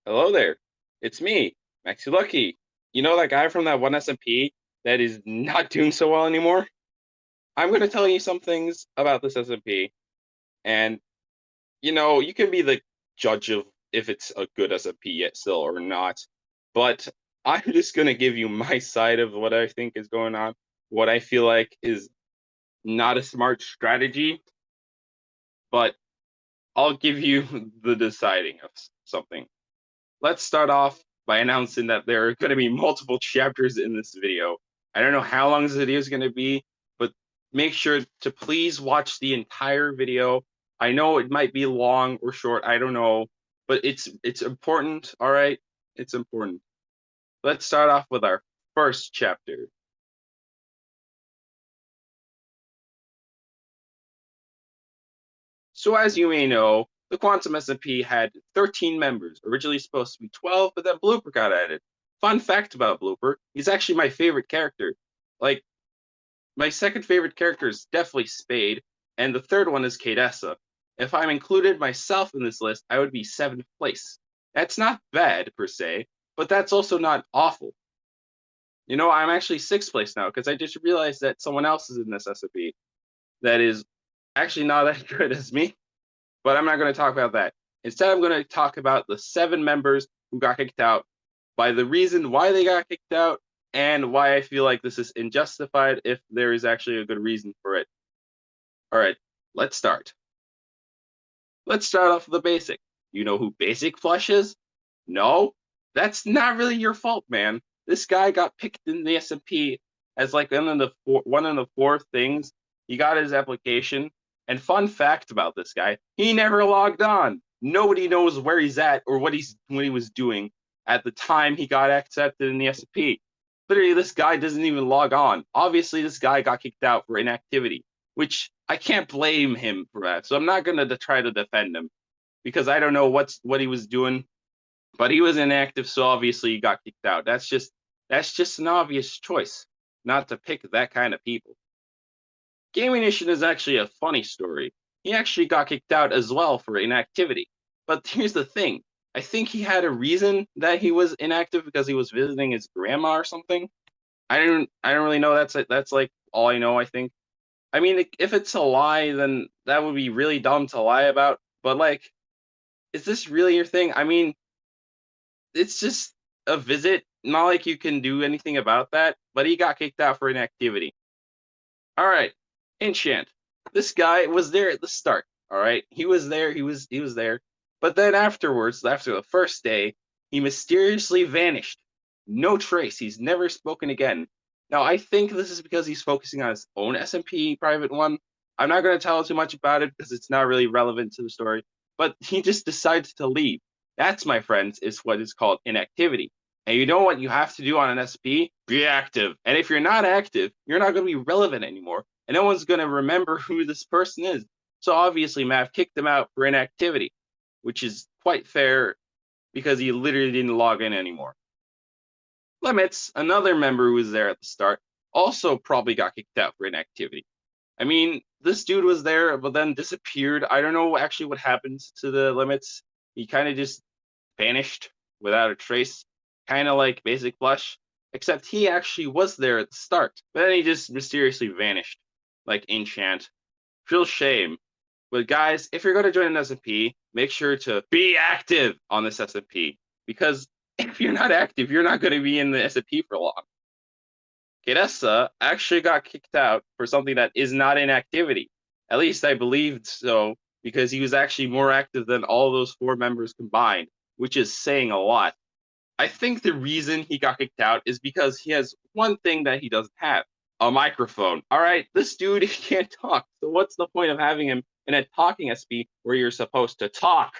Hello there. It's me, MaxyLucky. You know that guy from that one SMP that is not doing so well anymore? I'm going to tell you some things about this SMP, and you can be the judge of if it's a good SMP yet still or not. But I'm just going to give you my side of what I think is going on, what I feel like is not a smart strategy, but I'll give you the deciding of something. Let's start off by announcing that there are going to be multiple chapters in this video. I don't know how long this video is going to be, but make sure to please watch the entire video. I know it might be long or short, I don't know, but it's important, all right? It's important. Let's start off with our first chapter. So as you may know, the Quantum SMP had 13 members, originally supposed to be 12, but then Blooper got added. Fun fact about Blooper, he's actually my favorite character. Like, my second favorite character is definitely Spade, and the third one is Cadessa. If I'm included myself in this list, I would be 7th place. That's not bad, per se, but that's also not awful. You know, I'm actually 6th place now, because I just realized that someone else is in this SMP that is actually not as good as me. But I'm not going to talk about that. Instead, I'm going to talk about the 7 members who got kicked out, by the reason why they got kicked out, and why I feel like this is unjustified if there is actually a good reason for it. All right, let's start. Let's start off with the basic. You know who Basic Flush is? No? That's not really your fault, man. This guy got picked in the SMP as like one of the 4 things. He got his application. And fun fact about this guy, he never logged on. Nobody knows where he's at or what he was doing at the time he got accepted in the SMP. Literally, this guy doesn't even log on. Obviously, this guy got kicked out for inactivity, which I can't blame him for that. So I'm not gonna try to defend him because I don't know what he was doing, but he was inactive, so obviously he got kicked out. That's just an obvious choice not to pick that kind of people. Gaming Nation is actually a funny story. He actually got kicked out as well for inactivity. But here's the thing. I think he had a reason that he was inactive because he was visiting his grandma or something. I don't really know. That's like all I know, I think. I mean, if it's a lie, then that would be really dumb to lie about. But like, is this really your thing? I mean, it's just a visit. Not like you can do anything about that. But he got kicked out for inactivity. All right, Enchant. This guy was there at the start. All right, he was there. He was there. But then afterwards, after the first day, he mysteriously vanished. No trace. He's never spoken again. Now I think this is because he's focusing on his own SMP private one. I'm not going to tell too much about it because it's not really relevant to the story. But he just decides to leave. That's, my friends, is what is called inactivity. And you know what you have to do on an SP? Be active. And if you're not active, you're not going to be relevant anymore. And no one's going to remember who this person is. So obviously, Mav kicked him out for inactivity, which is quite fair because he literally didn't log in anymore. Limits, another member who was there at the start, also probably got kicked out for inactivity. I mean, this dude was there, but then disappeared. I don't know actually what happened to the Limits. He kind of just vanished without a trace, kind of like Basic Flush, except he actually was there at the start, but then he just mysteriously vanished, like Enchant. Real shame. But guys, if you're going to join an SMP, make sure to be active on this SMP, because if you're not active, you're not going to be in the SMP for long. Cadessa actually got kicked out for something that is not inactivity. At least I believed so, because he was actually more active than all those 4 members combined, which is saying a lot. I think the reason he got kicked out is because he has one thing that he doesn't have: a microphone. All right, this dude can't talk. So what's the point of having him in a talking SP where you're supposed to talk?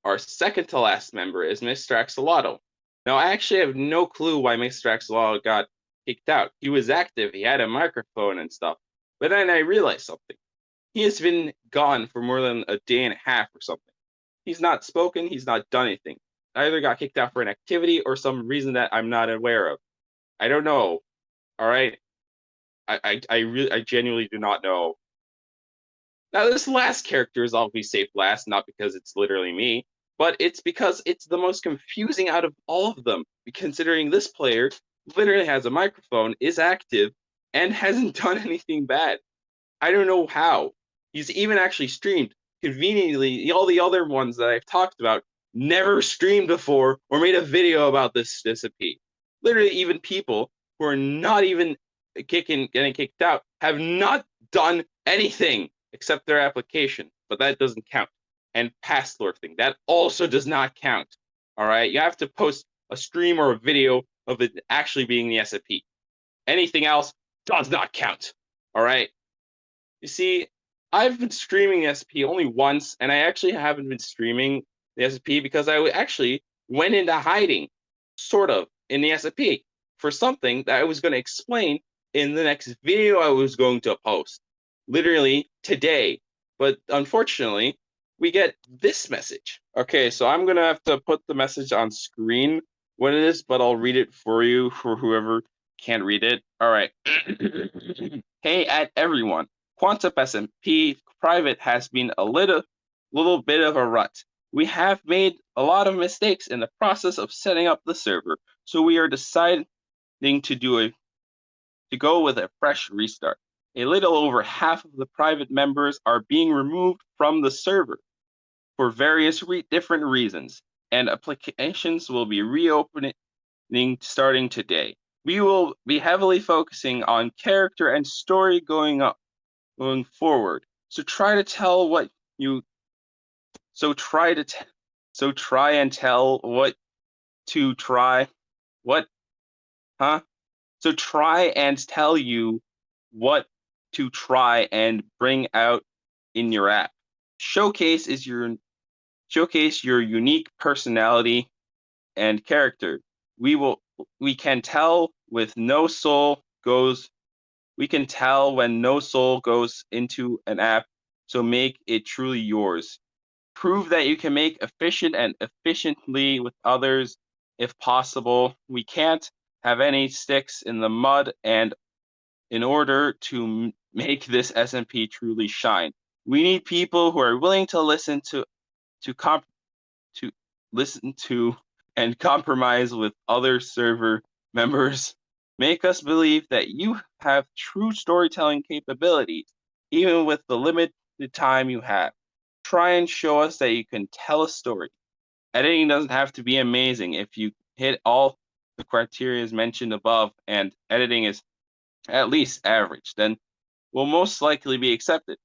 Our second to last member is Mr. Axolotl. Now, I actually have no clue why Mr. Axolotl got kicked out. He was active, he had a microphone and stuff. But then I realized something. He has been gone for more than a day and a half or something. He's not spoken, he's not done anything. Either got kicked out for an activity or some reason that I'm not aware of. I don't know. All right. I genuinely do not know. Now, this last character is obviously safe last, not because it's literally me, But it's because it's the most confusing out of all of them, considering this player literally has a microphone, is active, and hasn't done anything bad. I don't know how. He's even actually streamed. Conveniently, all the other ones that I've talked about never streamed before or made a video about this SMP. Literally, even people who are not even getting kicked out have not done anything except their application, but that doesn't count. And past lurking, that also does not count. All right, you have to post a stream or a video of it actually being the SMP. Anything else does not count. All right. You see, I've been streaming the SP only once, and I actually haven't been streaming the SP because I actually went into hiding, sort of, in the SP for something that I was going to explain in the next video I was going to post, literally today. But unfortunately, we get this message. Okay, so I'm going to have to put the message on screen what it is, but I'll read it for you for whoever can't read it. All right. Hey, at everyone. Quantum SMP private has been a little bit of a rut. We have made a lot of mistakes in the process of setting up the server, so we are deciding to go with a fresh restart. A little over half of the private members are being removed from the server for various different reasons, and applications will be reopening starting today. We will be heavily focusing on character and story going forward. So try and tell what to try. What? Huh? So try and tell you what to try and bring out in your app. Showcase your unique personality and character. We can tell with no soul goes we can tell when no soul goes into an app, so make it truly yours. Prove that you can make efficiently with others if possible. We can't have any sticks in the mud, and in order to make this SMP truly shine, we need people who are willing to listen to listen to and compromise with other server members. Make us believe that you have true storytelling capabilities, even with the limited time you have. Try and show us that you can tell a story. Editing doesn't have to be amazing. If you hit all the criteria mentioned above and editing is at least average, then will most likely be accepted.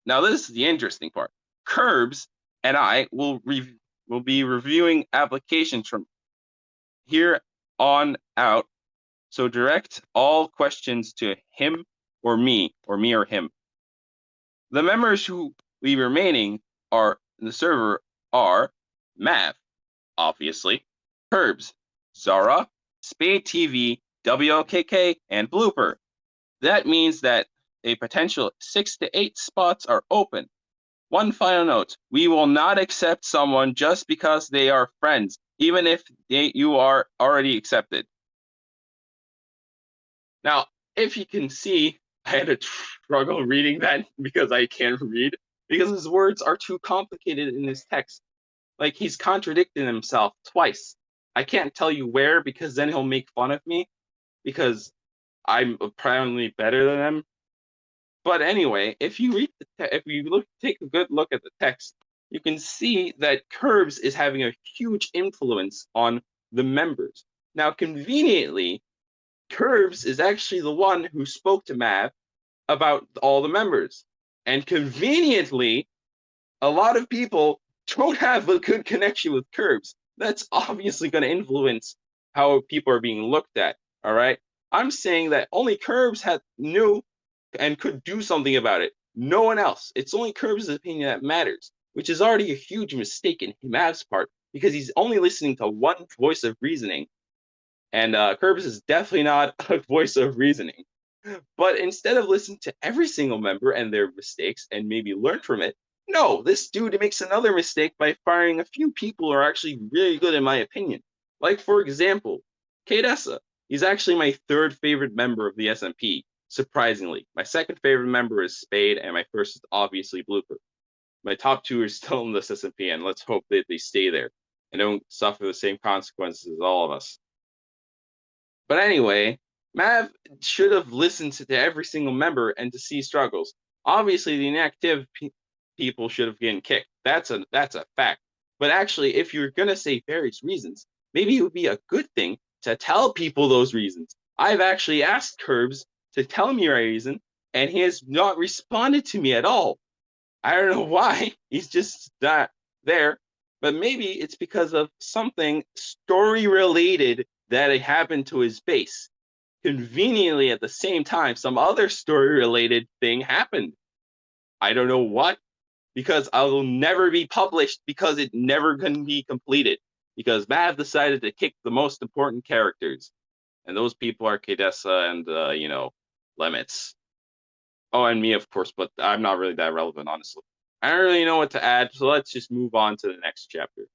Now, this is the interesting part. Curbs and I will be reviewing applications from here on out, so direct all questions to him or me or him. The members who will be remaining are in the server are Mav, obviously, Curbs, Zara, Spade TV, WLKK, and Blooper. That means that a potential 6 to 8 spots are open. One final note, we will not accept someone just because they are friends, even if you are already accepted. Now, if you can see, I had a struggle reading that because I can't read, because his words are too complicated in his text. Like, he's contradicting himself twice. I can't tell you where, because then he'll make fun of me, because I'm apparently better than him. But anyway, if you take a good look at the text, you can see that Curbs is having a huge influence on the members. Now, conveniently, Curbs is actually the one who spoke to Mav about all the members. And conveniently, a lot of people don't have a good connection with Curbs. That's obviously going to influence how people are being looked at, all right? I'm saying that only Curbs knew and could do something about it. No one else. It's only Curbs' opinion that matters, which is already a huge mistake in Mav's part, because he's only listening to one voice of reasoning. And Curbs is definitely not a voice of reasoning. But instead of listening to every single member and their mistakes and maybe learn from it, no, this dude makes another mistake by firing a few people who are actually really good in my opinion. Like, for example, Kadessa. He's actually my third favorite member of the SMP, surprisingly. My second favorite member is Spade, and my first is obviously Blooper. my top two are still in this SMP, and let's hope that they stay there and don't suffer the same consequences as all of us. But anyway, Mav should have listened to every single member and to see struggles. Obviously, the inactive people should have gotten kicked. That's a fact. But actually, if you're gonna say various reasons, maybe it would be a good thing to tell people those reasons. I've actually asked Curbs to tell me a reason, and he has not responded to me at all. I don't know why. He's just not there. But maybe it's because of something story related that happened to his base. Conveniently, at the same time, some other story related thing happened. I don't know what, because I will never be published because it never can be completed. Because Mav decided to kick the most important characters. And those people are Kadessa and, Lemets. Oh, and me, of course, but I'm not really that relevant, honestly. I don't really know what to add, so let's just move on to the next chapter.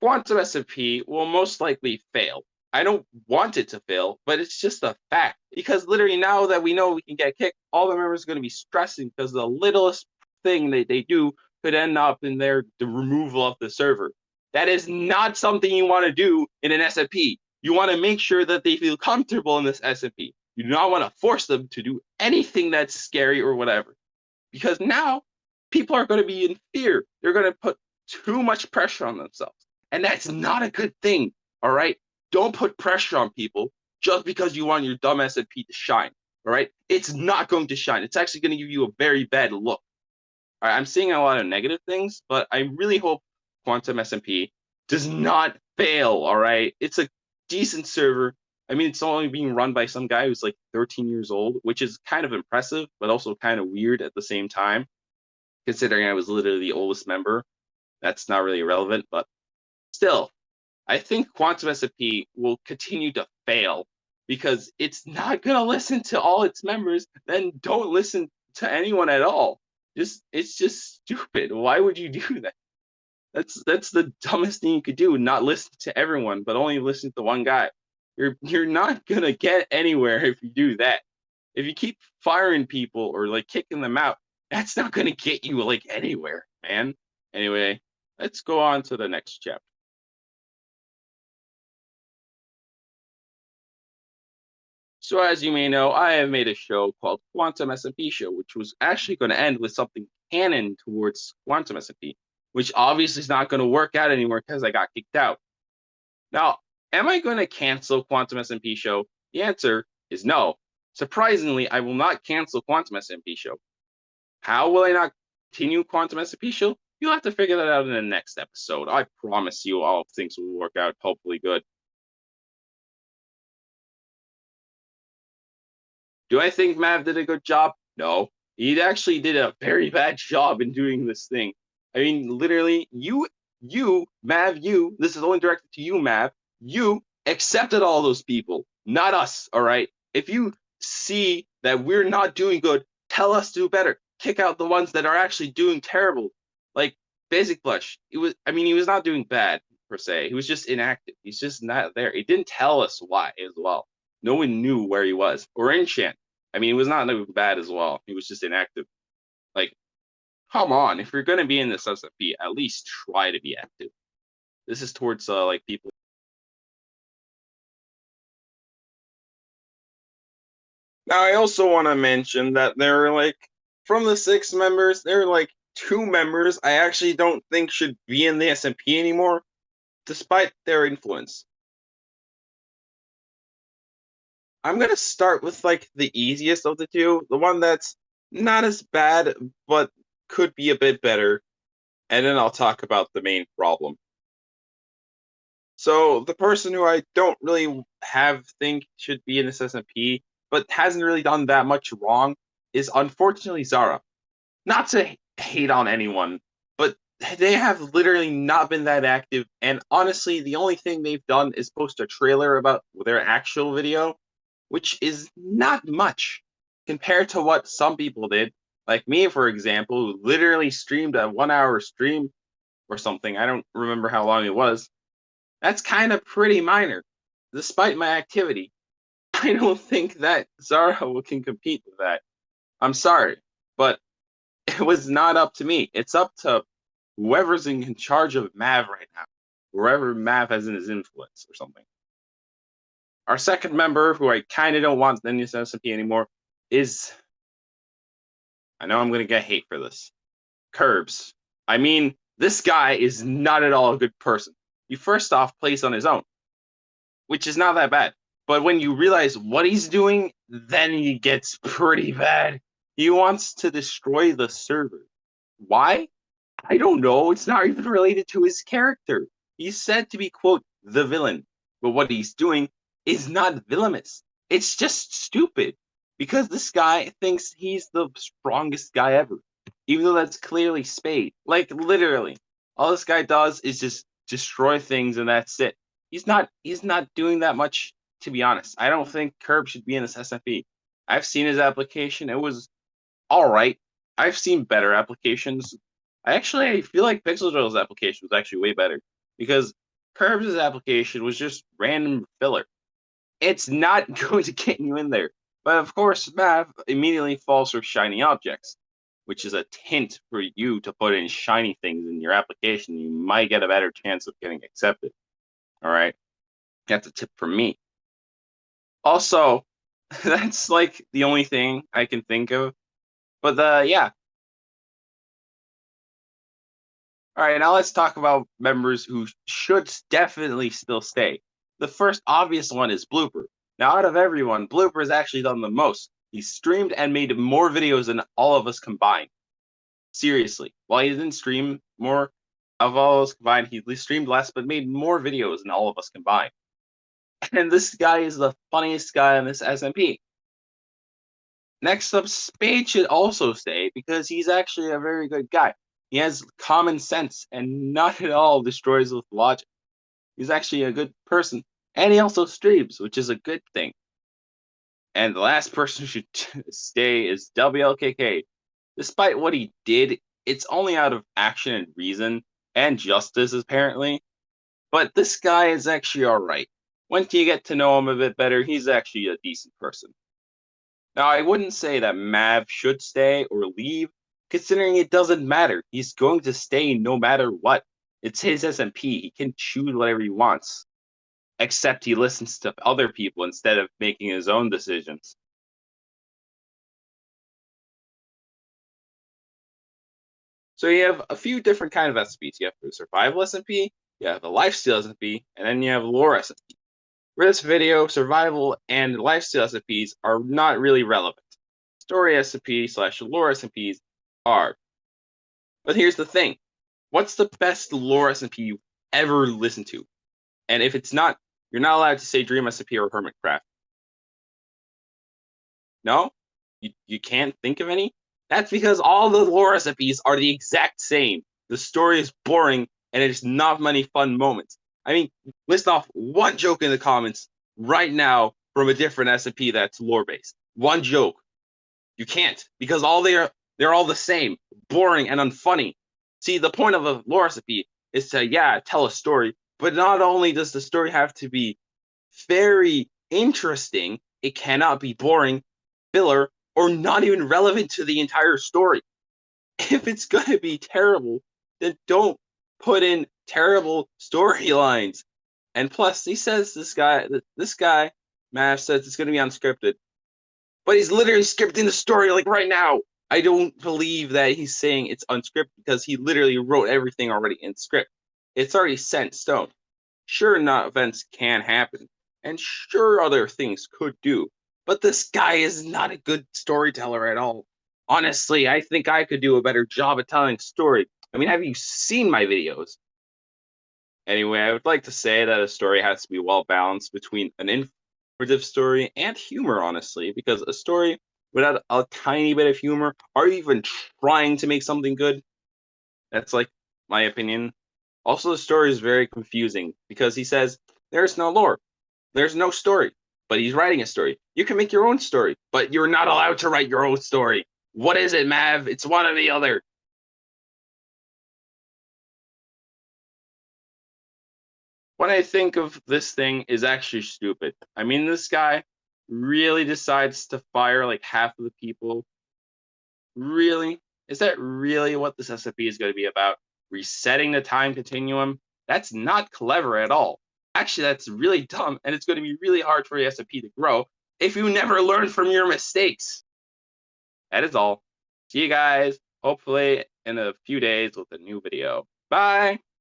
Quantum SMP will most likely fail. I don't want it to fail, but it's just a fact. Because literally now that we know we can get kicked, all the members are going to be stressing because the littlest thing that they do could end up in the removal of the server. That is not something you want to do in an SMP. You want to make sure that they feel comfortable in this SMP. You do not want to force them to do anything that's scary or whatever. Because now people are going to be in fear. They're going to put too much pressure on themselves. And that's not a good thing. All right. Don't put pressure on people just because you want your dumb SMP to shine. All right. It's not going to shine. It's actually going to give you a very bad look. All right. I'm seeing a lot of negative things, but I really hope Quantum SMP does not fail. All right. It's a decent server. I mean, it's only being run by some guy who's like 13 years old, which is kind of impressive, but also kind of weird at the same time, considering I was literally the oldest member. That's not really relevant, but still, I think Quantum SMP will continue to fail because it's not going to listen to all its members. Then don't listen to anyone at all. It's just stupid. Why would you do that? That's the dumbest thing you could do. Not listen to everyone, but only listen to one guy. You're not gonna get anywhere if you do that. If you keep firing people or like kicking them out, that's not gonna get you like anywhere, man. Anyway, let's go on to the next chapter. So as you may know, I have made a show called Quantum SMP Show, which was actually going to end with something canon towards Quantum SMP, which obviously is not going to work out anymore because I got kicked out. Now, am I going to cancel Quantum SMP Show? The answer is no. Surprisingly, I will not cancel Quantum SMP Show. How will I not continue Quantum SMP Show? You'll have to figure that out in the next episode. I promise you all things will work out hopefully good. Do I think Mav did a good job? No. He actually did a very bad job in doing this thing. I mean, literally, Mav, this is only directed to you, Mav. You accepted all those people, not us, all right? If you see that we're not doing good, tell us to do better. Kick out the ones that are actually doing terrible. Like Basic Blush. He was not doing bad per se. He was just inactive. He's just not there. He didn't tell us why as well. No one knew where he was. Or Enchant. I mean, he was not bad as well. He was just inactive. Like, come on, if you're gonna be in this SMP, at least try to be active. This is towards like people. Now, I also want to mention that there are like from the 6 members, there are like 2 members I actually don't think should be in the SMP anymore, despite their influence. I'm gonna start with like the easiest of the two, the one that's not as bad but could be a bit better, and then I'll talk about the main problem. So the person who I don't really think should be in this SMP, but hasn't really done that much wrong, is unfortunately Zara. Not to hate on anyone, but they have literally not been that active. And honestly, the only thing they've done is post a trailer about their actual video, which is not much compared to what some people did. Like me, for example, who literally streamed a 1 hour stream or something. I don't remember how long it was. That's kind of pretty minor, despite my activity. I don't think that Zara can compete with that. I'm sorry, but it was not up to me. It's up to whoever's in charge of Mav right now, wherever Mav has in his influence or something. Our second member, who I kind of don't want in this SMP anymore, is, I know I'm going to get hate for this, Curbs. I mean, this guy is not at all a good person. He first off plays on his own, which is not that bad. But when you realize what he's doing, then he gets pretty bad. He wants to destroy the server. Why? I don't know. It's not even related to his character. He's said to be, quote, the villain. But what he's doing is not villainous. It's just stupid. Because this guy thinks he's the strongest guy ever. Even though that's clearly Spade. Like, literally. All this guy does is just destroy things and that's it. He's not doing that much, to be honest. I don't think Curb should be in this SMP. I've seen his application. It was alright. I've seen better applications. I feel like Pixel Drill's application was actually way better because Curbs' application was just random filler. It's not going to get you in there. But of course, Mav immediately falls for shiny objects, which is a hint for you to put in shiny things in your application. You might get a better chance of getting accepted. All right? That's a tip from me. Also, that's like the only thing I can think of. But yeah. All right, now let's talk about members who should definitely still stay. The first obvious one is Blooper. Now, out of everyone, Blooper has actually done the most. He streamed and made more videos than all of us combined. Seriously. While he didn't stream more of all of us combined, he streamed less, but made more videos than all of us combined. And this guy is the funniest guy on this SMP. Next up, Spade should also stay because he's actually a very good guy. He has common sense and not at all destroys with logic. He's actually a good person. And he also streams, which is a good thing. And the last person who should stay is WLKK. Despite what he did, it's only out of action and reason, and justice, apparently. But this guy is actually alright. Once you get to know him a bit better, he's actually a decent person. Now, I wouldn't say that Mav should stay or leave, considering it doesn't matter. He's going to stay no matter what. It's his SMP. He can choose whatever he wants. Except he listens to other people instead of making his own decisions. So you have a few different kind of SMPs. You have the Survival SMP, you have the Lifestyle SMP, and then you have Lore SMP. For this video, Survival and Lifestyle SMPs are not really relevant. Story SMP/Lore SMPs are. But here's the thing. What's the best Lore SMP you've ever listened to? And if it's not, you're not allowed to say Dream SMP or Hermitcraft. No? You can't think of any? That's because all the lore SMPs are the exact same. The story is boring, and there's not many fun moments. I mean, list off one joke in the comments right now from a different SMP that's lore-based. One joke. You can't, because they're all the same, boring and unfunny. See, the point of a lore SMP is to, tell a story, but not only does the story have to be very interesting, it cannot be boring, filler, or not even relevant to the entire story. If it's going to be terrible, then don't put in terrible storylines. And plus, he says this guy, Mav, says it's going to be unscripted. But he's literally scripting the story like right now. I don't believe that he's saying it's unscripted because he literally wrote everything already in script. It's already set in stone. Sure, not events can happen, and sure other things could do, but this guy is not a good storyteller at all. Honestly, I think I could do a better job at telling a story. I mean, have you seen my videos? Anyway, I would like to say that a story has to be well balanced between an informative story and humor, honestly, because a story without a tiny bit of humor, or even trying to make something good, that's like my opinion. Also, the story is very confusing because he says there's no lore, there's no story, but he's writing a story. You can make your own story, but you're not allowed to write your own story. What is it, Mav? It's one or the other. What I think of this thing is actually stupid. I mean, this guy really decides to fire like half of the people. Really? Is that really what this SMP is going to be about? Resetting the time continuum? That's not clever at all. Actually, that's really dumb, and it's going to be really hard for the SMP to grow if you never learn from your mistakes. That is all. See you guys, hopefully, in a few days with a new video. Bye!